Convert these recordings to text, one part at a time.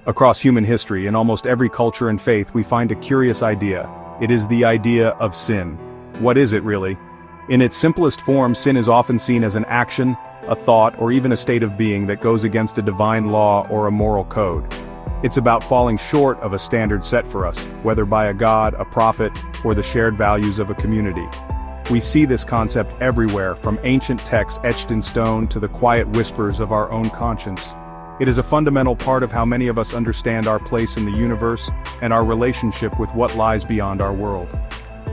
Across human history, in almost every culture and faith, we find a curious idea. It is the idea of sin. What is it really? In its simplest form, sin is often seen as an action, a thought, or even a state of being that goes against a divine law or a moral code. It's about falling short of a standard set for us, whether by a god, a prophet, or the shared values of a community. We see this concept everywhere, from ancient texts etched in stone to the quiet whispers of our own conscience. It is a fundamental part of how many of us understand our place in the universe and our relationship with what lies beyond our world.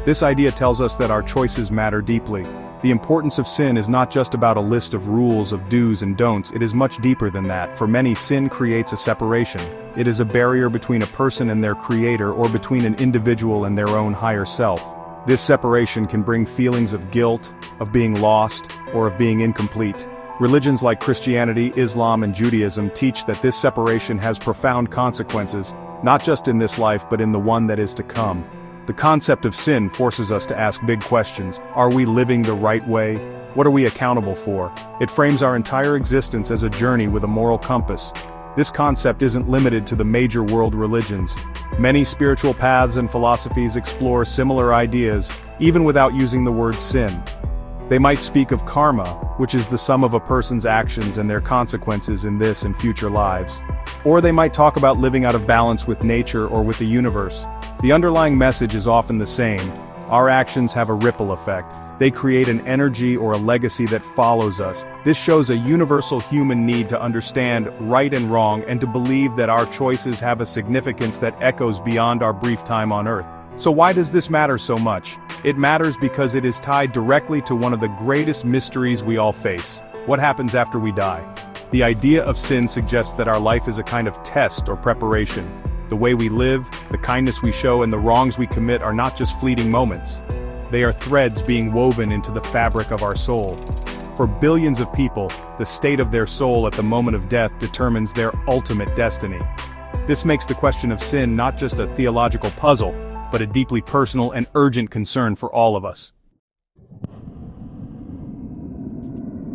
This idea tells us that our choices matter deeply. The importance of sin is not just about a list of rules of do's and don'ts, it is much deeper than that. For many, sin creates a separation. It is a barrier between a person and their creator, or between an individual and their own higher self. This separation can bring feelings of guilt, of being lost, or of being incomplete. Religions like Christianity, Islam, and Judaism teach that this separation has profound consequences, not just in this life but in the one that is to come. The concept of sin forces us to ask big questions. Are we living the right way? What are we accountable for? It frames our entire existence as a journey with a moral compass. This concept isn't limited to the major world religions. Many spiritual paths and philosophies explore similar ideas, even without using the word sin. They might speak of karma, which is the sum of a person's actions and their consequences in this and future lives. Or they might talk about living out of balance with nature or with the universe. The underlying message is often the same. Our actions have a ripple effect. They create an energy or a legacy that follows us. This shows a universal human need to understand right and wrong and to believe that our choices have a significance that echoes beyond our brief time on Earth. So why does this matter so much? It matters because it is tied directly to one of the greatest mysteries we all face. What happens after we die? The idea of sin suggests that our life is a kind of test or preparation. The way we live, the kindness we show, and the wrongs we commit are not just fleeting moments. They are threads being woven into the fabric of our soul. For billions of people, the state of their soul at the moment of death determines their ultimate destiny. This makes the question of sin not just a theological puzzle, but a deeply personal and urgent concern for all of us.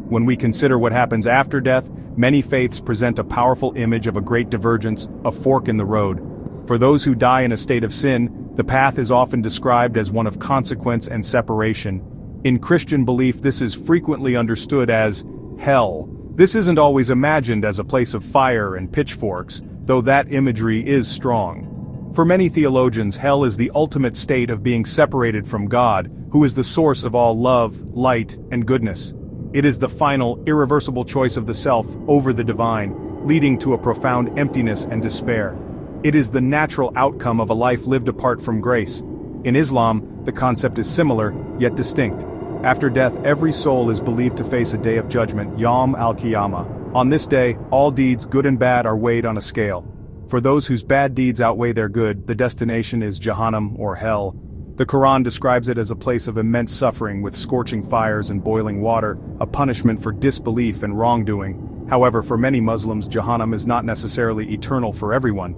When we consider what happens after death, many faiths present a powerful image of a great divergence, a fork in the road. For those who die in a state of sin, the path is often described as one of consequence and separation. In Christian belief, this is frequently understood as hell. This isn't always imagined as a place of fire and pitchforks, though that imagery is strong. For many theologians, hell is the ultimate state of being separated from God, who is the source of all love, light, and goodness. It is the final, irreversible choice of the self over the divine, leading to a profound emptiness and despair. It is the natural outcome of a life lived apart from grace. In Islam, the concept is similar, yet distinct. After death, every soul is believed to face a day of judgment, Yawm al-Qiyamah. On this day, all deeds, good and bad, are weighed on a scale. For those whose bad deeds outweigh their good, the destination is Jahannam, or hell. The Quran describes it as a place of immense suffering with scorching fires and boiling water, a punishment for disbelief and wrongdoing. However, for many Muslims, Jahannam is not necessarily eternal for everyone.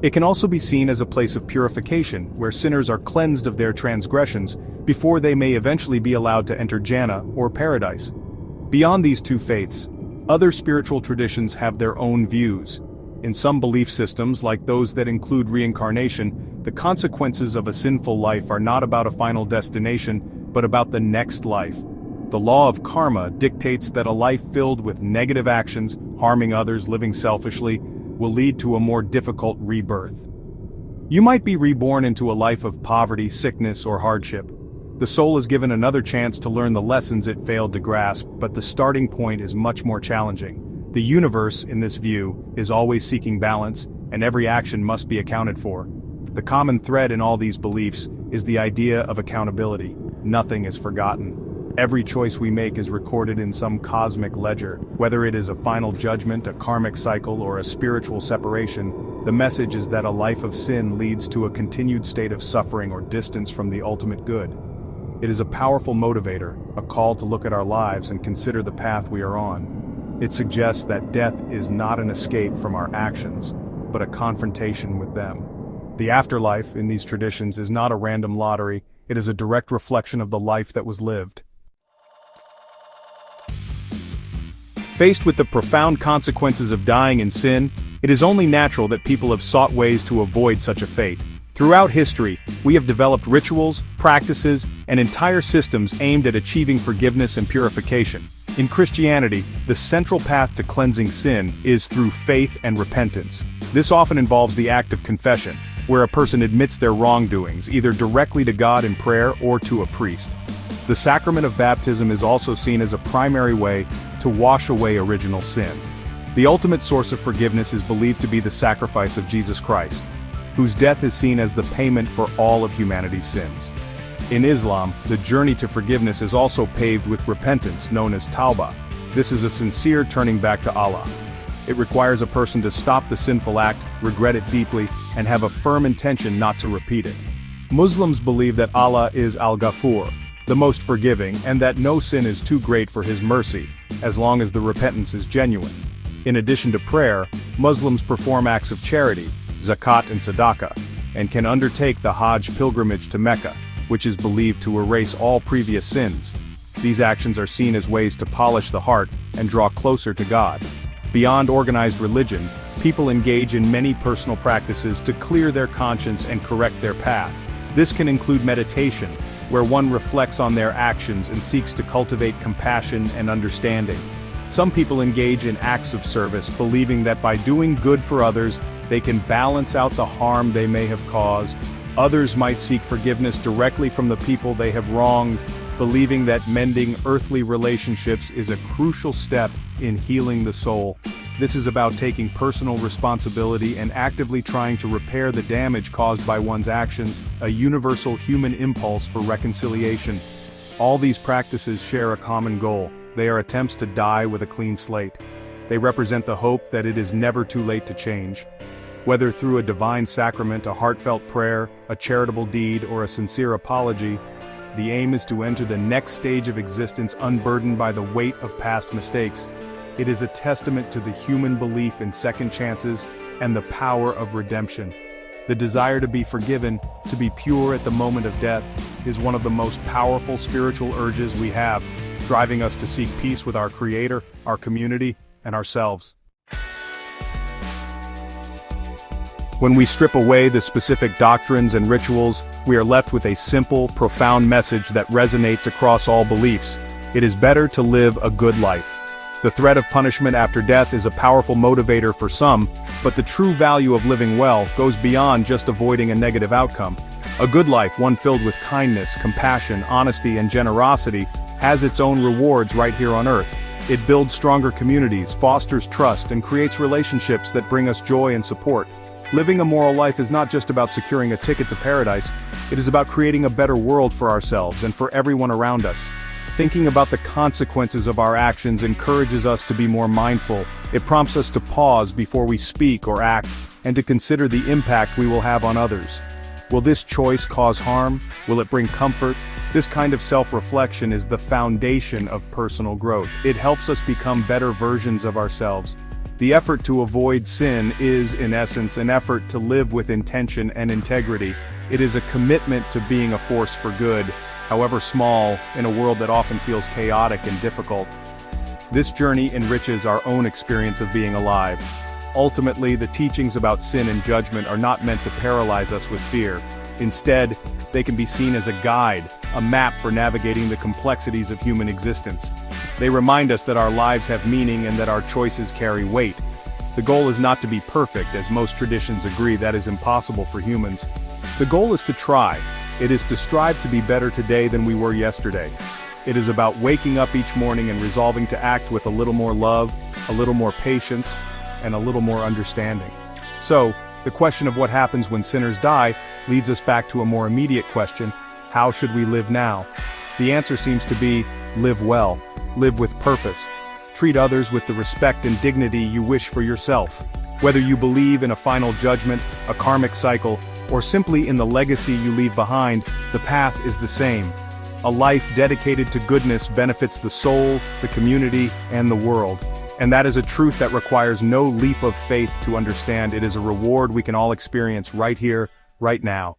It can also be seen as a place of purification, where sinners are cleansed of their transgressions before they may eventually be allowed to enter Jannah, or paradise. Beyond these two faiths, other spiritual traditions have their own views. In some belief systems, like those that include reincarnation, the consequences of a sinful life are not about a final destination, but about the next life. The law of karma dictates that a life filled with negative actions, harming others, living selfishly, will lead to a more difficult rebirth. You might be reborn into a life of poverty, sickness, or hardship. The soul is given another chance to learn the lessons it failed to grasp, but the starting point is much more challenging. The universe, in this view, is always seeking balance, and every action must be accounted for. The common thread in all these beliefs is the idea of accountability. Nothing is forgotten. Every choice we make is recorded in some cosmic ledger. Whether it is a final judgment, a karmic cycle, or a spiritual separation, the message is that a life of sin leads to a continued state of suffering or distance from the ultimate good. It is a powerful motivator, a call to look at our lives and consider the path we are on. It suggests that death is not an escape from our actions, but a confrontation with them. The afterlife, in these traditions, is not a random lottery, it is a direct reflection of the life that was lived. Faced with the profound consequences of dying in sin, it is only natural that people have sought ways to avoid such a fate. Throughout history, we have developed rituals, practices, and entire systems aimed at achieving forgiveness and purification. In Christianity, the central path to cleansing sin is through faith and repentance. This often involves the act of confession, where a person admits their wrongdoings, either directly to God in prayer or to a priest. The sacrament of baptism is also seen as a primary way to wash away original sin. The ultimate source of forgiveness is believed to be the sacrifice of Jesus Christ, whose death is seen as the payment for all of humanity's sins. In Islam, the journey to forgiveness is also paved with repentance, known as tawbah. This is a sincere turning back to Allah. It requires a person to stop the sinful act, regret it deeply, and have a firm intention not to repeat it. Muslims believe that Allah is Al-Ghafur, the most forgiving, and that no sin is too great for His mercy, as long as the repentance is genuine. In addition to prayer, Muslims perform acts of charity, zakat and sadaqah, and can undertake the Hajj pilgrimage to Mecca, which is believed to erase all previous sins. These actions are seen as ways to polish the heart and draw closer to God. Beyond organized religion, people engage in many personal practices to clear their conscience and correct their path. This can include meditation, where one reflects on their actions and seeks to cultivate compassion and understanding. Some people engage in acts of service, believing that by doing good for others, they can balance out the harm they may have caused. Others might seek forgiveness directly from the people they have wronged, believing that mending earthly relationships is a crucial step in healing the soul. This is about taking personal responsibility and actively trying to repair the damage caused by one's actions, a universal human impulse for reconciliation. All these practices share a common goal. They are attempts to die with a clean slate. They represent the hope that it is never too late to change. Whether through a divine sacrament, a heartfelt prayer, a charitable deed, or a sincere apology, the aim is to enter the next stage of existence unburdened by the weight of past mistakes. It is a testament to the human belief in second chances and the power of redemption. The desire to be forgiven, to be pure at the moment of death, is one of the most powerful spiritual urges we have, driving us to seek peace with our Creator, our community, and ourselves. When we strip away the specific doctrines and rituals, we are left with a simple, profound message that resonates across all beliefs. It is better to live a good life. The threat of punishment after death is a powerful motivator for some, but the true value of living well goes beyond just avoiding a negative outcome. A good life, one filled with kindness, compassion, honesty, and generosity, has its own rewards right here on Earth. It builds stronger communities, fosters trust, and creates relationships that bring us joy and support. Living a moral life is not just about securing a ticket to paradise, it is about creating a better world for ourselves and for everyone around us. Thinking about the consequences of our actions encourages us to be more mindful. It prompts us to pause before we speak or act, and to consider the impact we will have on others. Will this choice cause harm? Will it bring comfort? This kind of self-reflection is the foundation of personal growth. It helps us become better versions of ourselves. The effort to avoid sin is, in essence, an effort to live with intention and integrity. It is a commitment to being a force for good, however small, in a world that often feels chaotic and difficult. This journey enriches our own experience of being alive. Ultimately, the teachings about sin and judgment are not meant to paralyze us with fear. Instead, they can be seen as a guide, a map for navigating the complexities of human existence. They remind us that our lives have meaning and that our choices carry weight. The goal is not to be perfect, as most traditions agree that is impossible for humans. The goal is to try. It is to strive to be better today than we were yesterday. It is about waking up each morning and resolving to act with a little more love, a little more patience, and a little more understanding. So, the question of what happens when sinners die leads us back to a more immediate question: how should we live now? The answer seems to be, live well, live with purpose. Treat others with the respect and dignity you wish for yourself. Whether you believe in a final judgment, a karmic cycle, or simply in the legacy you leave behind, the path is the same. A life dedicated to goodness benefits the soul, the community, and the world. And that is a truth that requires no leap of faith to understand. It is a reward we can all experience right here, right now.